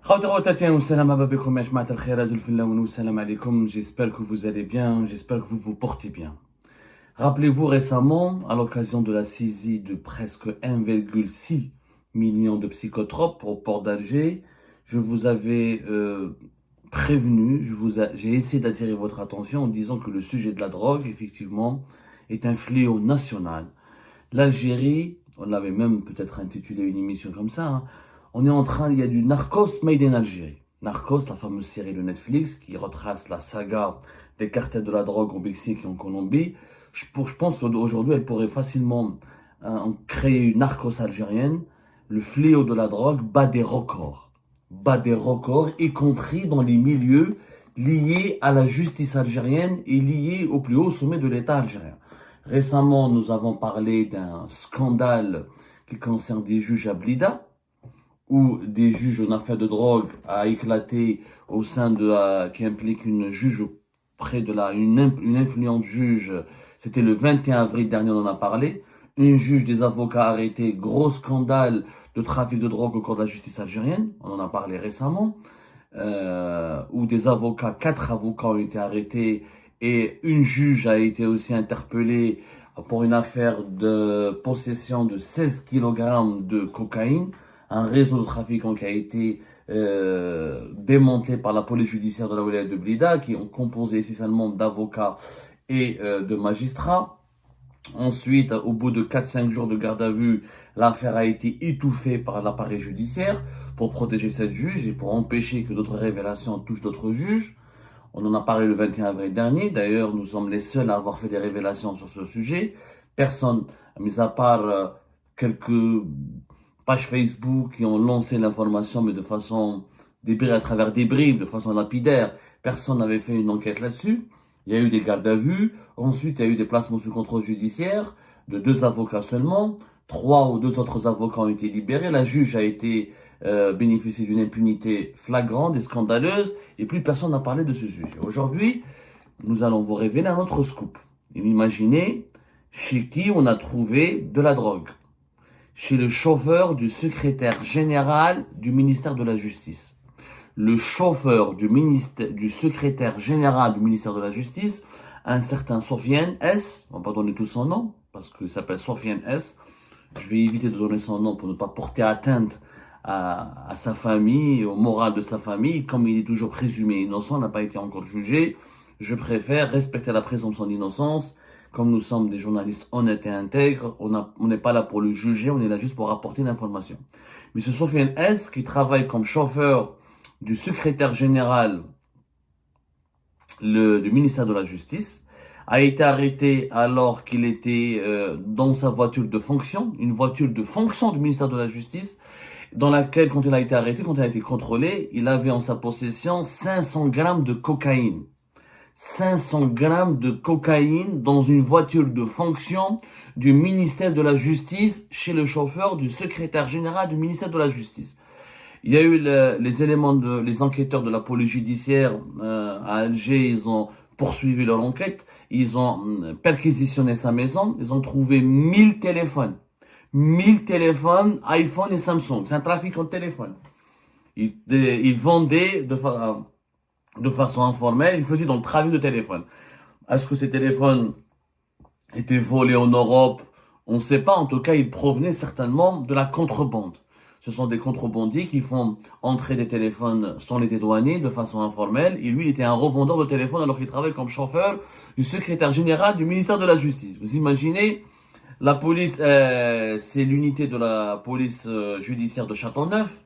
J'espère que vous allez bien, j'espère que vous vous portez bien. Rappelez-vous récemment, à l'occasion de la saisie de presque 1,6 million de psychotropes au port d'Alger, je vous avais prévenu, j'ai essayé d'attirer votre attention en disant que le sujet de la drogue, effectivement, est un fléau national. L'Algérie, on l'avait même peut-être intitulé une émission comme ça, hein, il y a du Narcos made in Algérie. Narcos, la fameuse série de Netflix qui retrace la saga des cartels de la drogue au Mexique et en Colombie. Je pense qu'aujourd'hui, elle pourrait facilement créer une Narcos algérienne. Le fléau de la drogue bat des records. Bat des records, y compris dans les milieux liés à la justice algérienne et liés au plus haut sommet de l'État algérien. Récemment, nous avons parlé d'un scandale qui concerne des juges à Blida, où des juges en affaires de drogue a éclaté au sein qui implique une juge près de une influente juge. C'était le 21 avril dernier, on en a parlé. Une juge, des avocats arrêtés, gros scandale de trafic de drogue au cours de la justice algérienne. On en a parlé récemment. Où des avocats, 4 avocats ont été arrêtés et une juge a été aussi interpellée pour une affaire de possession de 16 kg de cocaïne. Un réseau de trafiquants qui a été démantelé par la police judiciaire de la wilaya de Blida, qui ont composé essentiellement d'avocats et de magistrats. Ensuite, au bout de 4-5 jours de garde à vue, l'affaire a été étouffée par l'appareil judiciaire pour protéger cette juge et pour empêcher que d'autres révélations touchent d'autres juges. On en a parlé le 21 avril dernier. D'ailleurs, nous sommes les seuls à avoir fait des révélations sur ce sujet. Personne, mis à part quelques pages Facebook qui ont lancé l'information, mais de façon à travers des bribes, de façon lapidaire. Personne n'avait fait une enquête là-dessus. Il y a eu des gardes à vue. Ensuite, il y a eu des placements sous contrôle judiciaire de 2 avocats seulement. 3 ou 2 autres avocats ont été libérés. La juge a été bénéficié d'une impunité flagrante et scandaleuse. Et plus personne n'a parlé de ce sujet. Aujourd'hui, nous allons vous révéler un autre scoop. Imaginez chez qui on a trouvé de la drogue. Chez le chauffeur du secrétaire général du ministère de la Justice. Le chauffeur du secrétaire général du ministère de la Justice, un certain Sofiane S, on va pas donner tout son nom, parce qu'il s'appelle Sofiane S. Je vais éviter de donner son nom pour ne pas porter atteinte à sa famille, au moral de sa famille. Comme il est toujours présumé innocent, n'a pas été encore jugé, je préfère respecter la présomption d'innocence. Comme nous sommes des journalistes honnêtes et intègres, on n'est pas là pour le juger, on est là juste pour apporter l'information. Mais ce Sofiane S, qui travaille comme chauffeur du secrétaire général du ministère de la Justice, a été arrêté alors qu'il était dans sa voiture de fonction, une voiture de fonction du ministère de la Justice, dans laquelle, quand il a été arrêté, quand il a été contrôlé, il avait en sa possession 500 grammes de cocaïne. 500 grammes de cocaïne dans une voiture de fonction du ministère de la Justice chez le chauffeur du secrétaire général du ministère de la Justice. Il y a eu les enquêteurs de la police judiciaire à Alger, ils ont poursuivi leur enquête, ils ont perquisitionné sa maison, ils ont trouvé 1000 téléphones. 1000 téléphones, iPhone et Samsung. C'est un trafic en téléphone. Ils vendaient de façon informelle, ils faisaient dans le trafic de téléphone. Est-ce que ces téléphones étaient volés en Europe? On ne sait pas. En tout cas, ils provenaient certainement de la contrebande. Ce sont des contrebandiers qui font entrer des téléphones sans les dédouaner de façon informelle. Et lui, il était un revendeur de téléphones alors qu'il travaille comme chauffeur du secrétaire général du ministère de la Justice. Vous imaginez, la police, c'est l'unité de la police judiciaire de Châteauneuf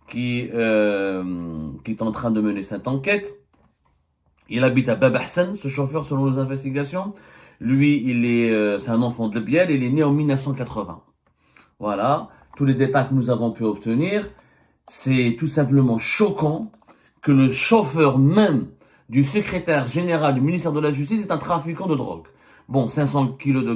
qui est en train de mener cette enquête. Il habite à Bab Hassan, ce chauffeur, selon nos investigations. Lui, c'est un enfant de Biel, il est né en 1980. Voilà. Tous les détails que nous avons pu obtenir, c'est tout simplement choquant que le chauffeur même du secrétaire général du ministère de la Justice est un trafiquant de drogue. Bon, 500 kilos de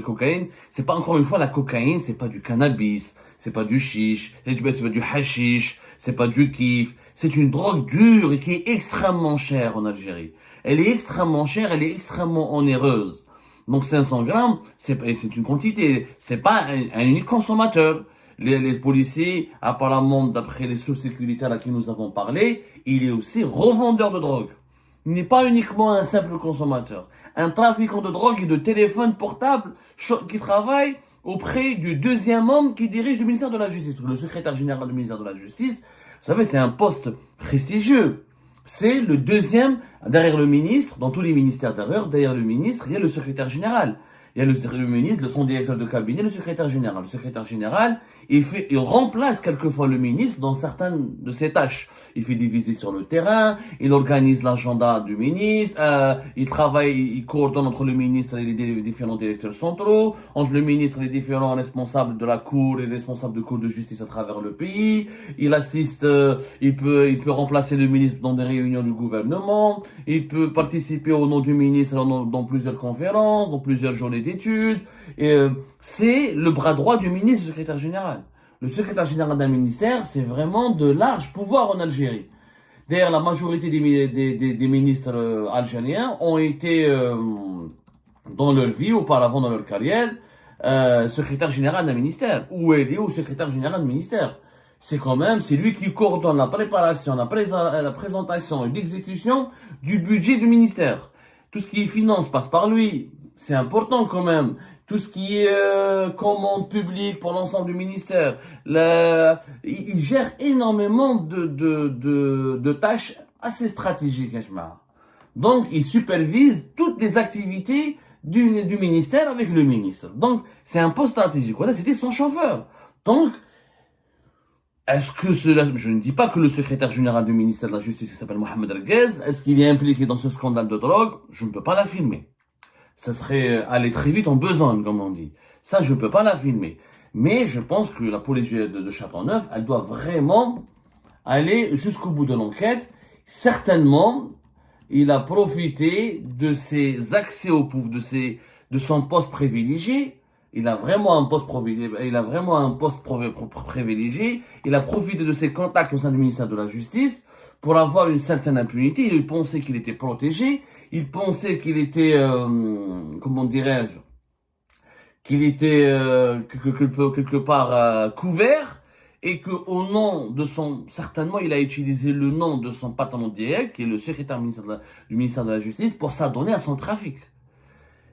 cocaïne, c'est pas encore une fois la cocaïne, c'est pas du cannabis, c'est pas du chiche, c'est pas du hashish, c'est pas du kiff, c'est une drogue dure et qui est extrêmement chère en Algérie. Elle est extrêmement chère, elle est extrêmement onéreuse. Donc 500 grammes, c'est une quantité, c'est pas un unique consommateur. les policiers, apparemment, d'après les sources sécuritaires à qui nous avons parlé, il est aussi revendeur de drogue. Il n'est pas uniquement un simple consommateur. Un trafiquant de drogue et de téléphone portable qui travaille auprès du deuxième homme qui dirige le ministère de la Justice, le secrétaire général du ministère de la Justice. Vous savez, c'est un poste prestigieux. C'est le deuxième, derrière le ministre, dans tous les ministères d'ailleurs, derrière le ministre, il y a le secrétaire général. Il y a le ministre, son directeur de cabinet, le secrétaire général. Le secrétaire général, il remplace quelquefois le ministre dans certaines de ses tâches. Il fait des visites sur le terrain, il organise l'agenda du ministre, il travaille, il coordonne entre le ministre et les différents directeurs centraux, entre le ministre et les différents responsables de la cour et les responsables de cour de justice à travers le pays. Il assiste, il peut remplacer le ministre dans des réunions du gouvernement, il peut participer au nom du ministre dans plusieurs conférences, dans plusieurs journées d'études. C'est le bras droit du ministre, du secrétaire général. Le secrétaire général d'un ministère, c'est vraiment de larges pouvoirs en Algérie. D'ailleurs, la majorité des ministres algériens ont été, dans leur vie, auparavant dans leur carrière, secrétaire général d'un ministère, ou aidé au secrétaire général d'un ministère. C'est lui qui coordonne la préparation, la présentation et l'exécution du budget du ministère. Tout ce qui est finance passe par lui. C'est important quand même. Tout ce qui est commande publique pour l'ensemble du ministère. Il gère énormément de tâches assez stratégiques, Donc, il supervise toutes les activités du ministère avec le ministre. Donc, c'est un poste stratégique. Voilà, c'était son chauffeur. Donc, est-ce que je ne dis pas que le secrétaire général du ministère de la Justice, qui s'appelle Mohamed Erguez, est-ce qu'il est impliqué dans ce scandale de drogue? Je ne peux pas l'affirmer. Ça serait aller très vite en besogne, comme on dit. Ça, je ne peux pas l'affirmer. Mais je pense que la police de Châteauneuf, elle doit vraiment aller jusqu'au bout de l'enquête. Certainement, il a profité de ses accès au pouvoir, de son poste privilégié. Il a vraiment un poste privilégié. Il a profité de ses contacts au sein du ministère de la Justice pour avoir une certaine impunité. Il pensait qu'il était protégé. Il pensait qu'il était, comment dirais-je, qu'il était quelque part couvert, et que au nom de certainement, il a utilisé le nom de son patron direct, qui est le secrétaire du ministère de la Justice, pour s'adonner à son trafic.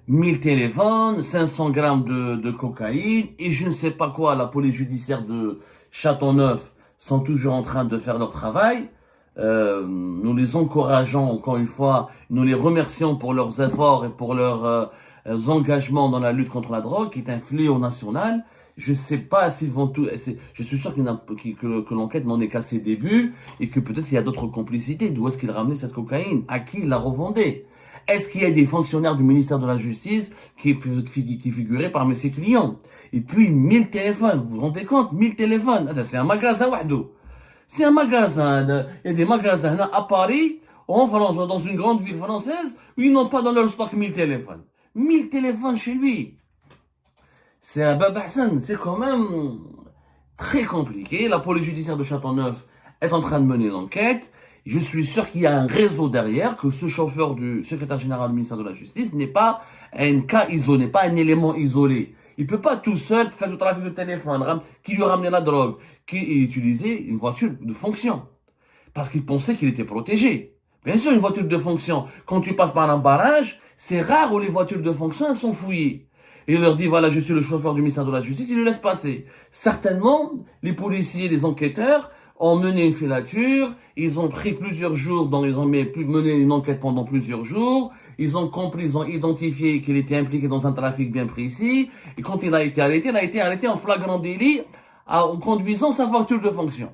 1000 téléphones, 500 grammes de cocaïne, et je ne sais pas quoi. La police judiciaire de Châteauneuf sont toujours en train de faire leur travail. Nous les encourageons, encore une fois, nous les remercions pour leurs efforts et pour leurs engagements dans la lutte contre la drogue, qui est un fléau national. Je sais pas s'ils vont tout, je suis sûr que l'enquête n'en est qu'à ses débuts, et que peut-être il y a d'autres complicités. D'où est-ce qu'il ramenait cette cocaïne? À qui il la revendait? Est-ce qu'il y a des fonctionnaires du ministère de la Justice qui figuraient parmi ses clients? Et puis 1000 téléphones, vous vous rendez compte? 1000 téléphones, c'est un magasin wahdo. C'est un magasin, il y a des magasins à Paris, en France, dans une grande ville française, où ils n'ont pas dans leur stock 1000 téléphones. 1000 téléphones chez lui. C'est un Bab Hassan, c'est quand même très compliqué. La police judiciaire de Châteauneuf est en train de mener l'enquête. Je suis sûr qu'il y a un réseau derrière, que ce chauffeur du secrétaire général du ministère de la Justice n'est pas un cas isolé, n'est pas un élément isolé. Il peut pas tout seul faire du trafic de téléphone, qui lui ramenait la drogue, qui utilisait une voiture de fonction. Parce qu'il pensait qu'il était protégé. Bien sûr, une voiture de fonction, quand tu passes par un barrage, c'est rare où les voitures de fonction, elles sont fouillées. Et il leur dit, voilà, je suis le chauffeur du ministère de la Justice, il le laisse passer. Certainement, les policiers, les enquêteurs ont mené une filature, ils ont pris plusieurs jours, ils ont mené une enquête pendant plusieurs jours, ils ont compris, ils ont identifié qu'il était impliqué dans un trafic bien précis, et quand il a été arrêté en flagrant délit, en conduisant sa voiture de fonction.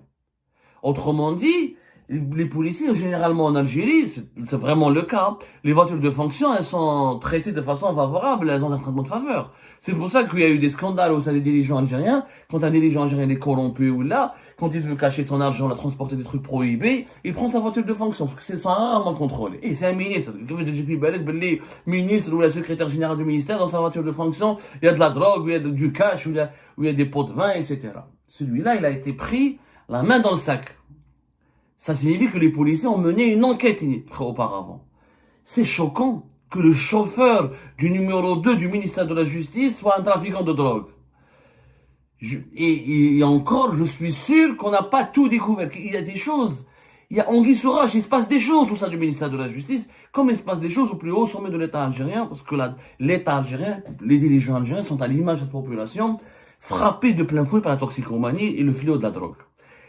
Autrement dit, les policiers, généralement en Algérie, c'est vraiment le cas, les voitures de fonction, elles sont traitées de façon favorable, elles ont un traitement de faveur. C'est pour ça qu'il y a eu des scandales au sein des dirigeants algériens, quand un dirigeant algérien est corrompu ou là, quand il veut cacher son argent, transporter des trucs prohibés, il prend sa voiture de fonction, parce que c'est rarement contrôlé. Et c'est un ministre, le ministre ou le secrétaire général du ministère, dans sa voiture de fonction, il y a de la drogue, il y a du cash, il y a des pots de vin, etc. Celui-là, il a été pris la main dans le sac. Ça signifie que les policiers ont mené une enquête auparavant. C'est choquant que le chauffeur du numéro 2 du ministère de la Justice soit un trafiquant de drogue. Et encore, je suis sûr qu'on n'a pas tout découvert. Il y a des choses. Il y a Anguille sous roche, il se passe des choses au sein du ministère de la Justice, comme il se passe des choses au plus haut sommet de l'État algérien, parce que l'État algérien, les dirigeants algériens sont à l'image de cette population, frappés de plein fouet par la toxicomanie et le fléau de la drogue.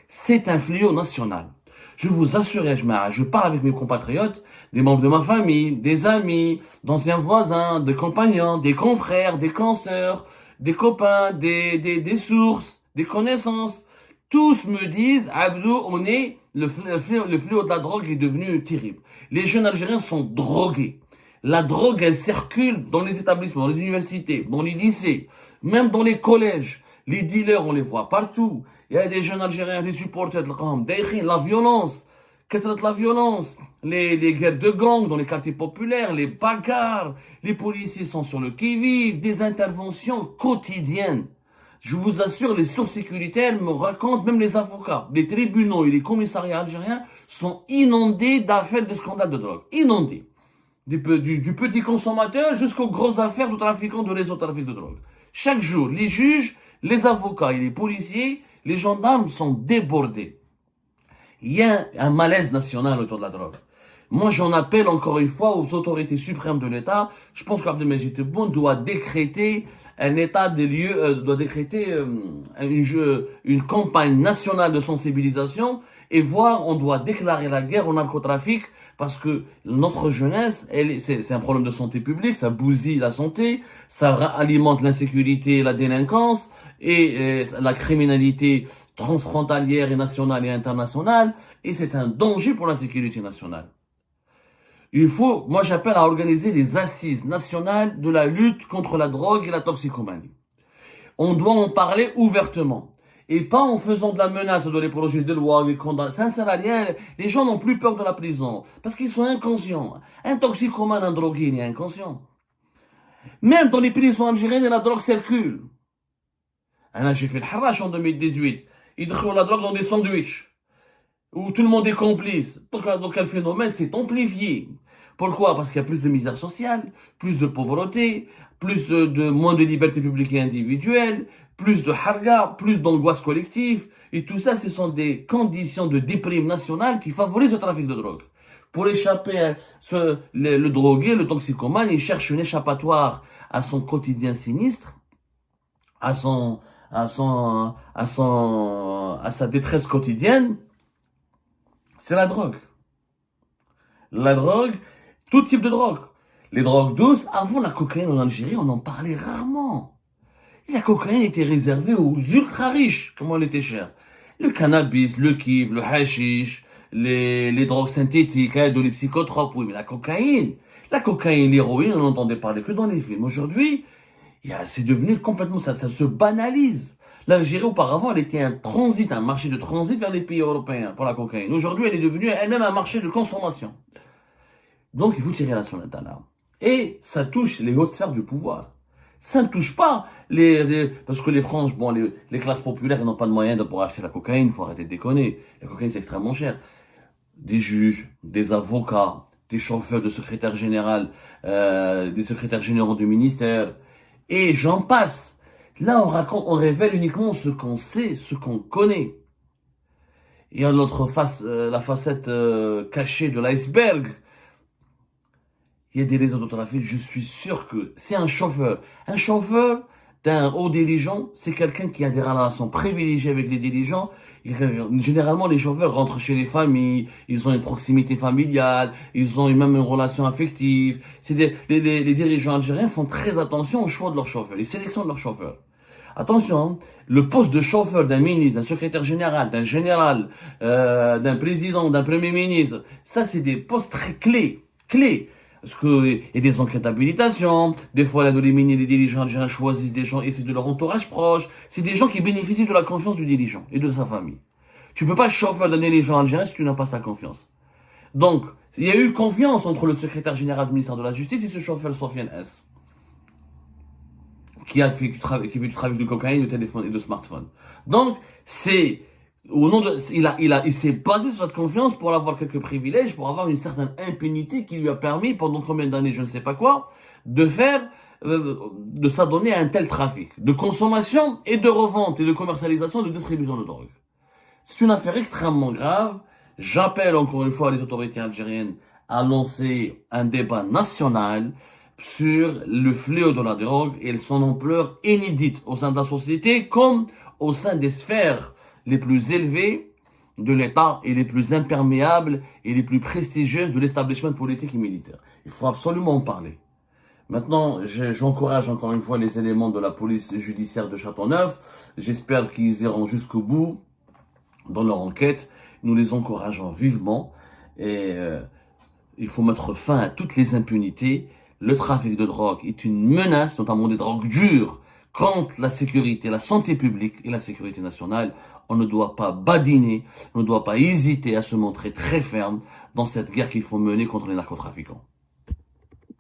C'est un fléau national. Je vous assure, je parle avec mes compatriotes, des membres de ma famille, des amis, d'anciens voisins, des compagnons, des confrères, des consoeurs, des copains, des sources, des connaissances. Tous me disent, Abdou, le fléau de la drogue est devenu terrible. Les jeunes Algériens sont drogués. La drogue, elle circule dans les établissements, dans les universités, dans les lycées, même dans les collèges. Les dealers, on les voit partout. Il y a des jeunes Algériens, des supporters de la violence, la violence, les guerres de gangs dans les quartiers populaires, les bagarres, les policiers sont sur le qui-vive, des interventions quotidiennes. Je vous assure, les sources sécuritaires me racontent, même les avocats, les tribunaux et les commissariats algériens sont inondés d'affaires de scandales de drogue. Inondés. Du petit consommateur jusqu'aux grosses affaires de trafiquants de réseaux de trafic de drogue. Chaque jour, les juges, les avocats et les policiers, les gendarmes sont débordés. Il y a un malaise national autour de la drogue. Moi, j'en appelle encore une fois aux autorités suprêmes de l'État. Je pense qu'Abdelmajid Tebboune doit décréter un état des lieux, doit décréter une campagne nationale de sensibilisation et voir, on doit déclarer la guerre au narcotrafic parce que notre jeunesse, c'est un problème de santé publique, ça bousille la santé, ça alimente l'insécurité, la délinquance et la criminalité transfrontalière et nationale et internationale, et c'est un danger pour la sécurité nationale. Moi j'appelle à organiser les assises nationales de la lutte contre la drogue et la toxicomanie. On doit en parler ouvertement. Et pas en faisant de la menace de les projets de loi, les condamnations. Ça ne sert à rien. Les gens n'ont plus peur de la prison. Parce qu'ils sont inconscients. Un toxicomane, un drogué, il est inconscient. Même dans les prisons algériennes, la drogue circule. Là, j'ai fait le Harrach en 2018. Ils trouvent la drogue dans des sandwichs. Où tout le monde est complice. Donc quel phénomène s'est amplifié. Pourquoi? Parce qu'il y a plus de misère sociale, plus de pauvreté, moins de liberté publique et individuelle, plus de harga, plus d'angoisse collective. Et tout ça, ce sont des conditions de déprime nationale qui favorisent le trafic de drogue. Pour échapper à le drogué, le toxicomane, il cherche une échappatoire à son quotidien sinistre, à sa détresse quotidienne. C'est la drogue. La drogue, tout type de drogue. Les drogues douces, avant la cocaïne en Algérie, on en parlait rarement. Et la cocaïne était réservée aux ultra riches, comment elle était chère. Le cannabis, le kiff, le hashish, les drogues synthétiques, de les psychotropes, oui, mais la cocaïne, l'héroïne, on n'entendait parler que dans les films. Aujourd'hui, c'est devenu complètement ça se banalise. L'Algérie, auparavant, elle était un marché de transit vers les pays européens pour la cocaïne. Aujourd'hui, elle est devenue elle-même un marché de consommation. Donc, il faut tirer la sonnette d'alarme. Et ça touche les hautes sphères du pouvoir. Ça ne touche pas parce que les franges, les classes populaires n'ont pas de moyens de pouvoir acheter la cocaïne, faut arrêter de déconner. La cocaïne, c'est extrêmement cher. Des juges, des avocats, des chauffeurs de secrétaire général, des secrétaires généraux du ministère, et j'en passe. Là, on révèle uniquement ce qu'on sait, ce qu'on connaît. Et à l'autre face, la facette cachée de l'iceberg, il y a des réseaux de trafic. Je suis sûr que c'est un chauffeur d'un haut dirigeant, c'est quelqu'un qui a des relations privilégiées avec les dirigeants. Généralement, les chauffeurs rentrent chez les familles, ils ont une proximité familiale, ils ont même une relation affective. Les dirigeants algériens font très attention au choix de leurs chauffeurs, les sélections de leurs chauffeurs. Attention, hein, le poste de chauffeur d'un ministre, d'un secrétaire général, d'un général, d'un président, d'un premier ministre, ça c'est des postes très clés. Parce qu'il y a des enquêtes d'habilitation, des fois là, les dirigeants algériens choisissent des gens et c'est de leur entourage proche. C'est des gens qui bénéficient de la confiance du dirigeant et de sa famille. Tu peux pas chauffeur d'un dirigeant algérien si tu n'as pas sa confiance. Donc, il y a eu confiance entre le secrétaire général du ministère de la Justice et ce chauffeur Sofiane S. Qui fait du trafic de cocaïne, de téléphone et de smartphone. Donc, il s'est basé sur cette confiance pour avoir quelques privilèges, pour avoir une certaine impunité qui lui a permis, pendant combien d'années, je ne sais pas quoi, de faire de s'adonner à un tel trafic de consommation et de revente et de commercialisation, de distribution de drogue. C'est une affaire extrêmement grave. J'appelle encore une fois les autorités algériennes à lancer un débat national sur le fléau de la drogue et son ampleur inédite au sein de la société comme au sein des sphères les plus élevées de l'État et les plus imperméables et les plus prestigieuses de l'établissement politique et militaire. Il faut absolument en parler. Maintenant, j'encourage encore une fois les éléments de la police judiciaire de Châteauneuf. J'espère qu'ils iront jusqu'au bout dans leur enquête. Nous les encourageons vivement. Et il faut mettre fin à toutes les impunités. Le trafic de drogue est une menace, notamment des drogues dures, contre la sécurité, la santé publique et la sécurité nationale. On ne doit pas badiner, on ne doit pas hésiter à se montrer très ferme dans cette guerre qu'il faut mener contre les narcotrafiquants.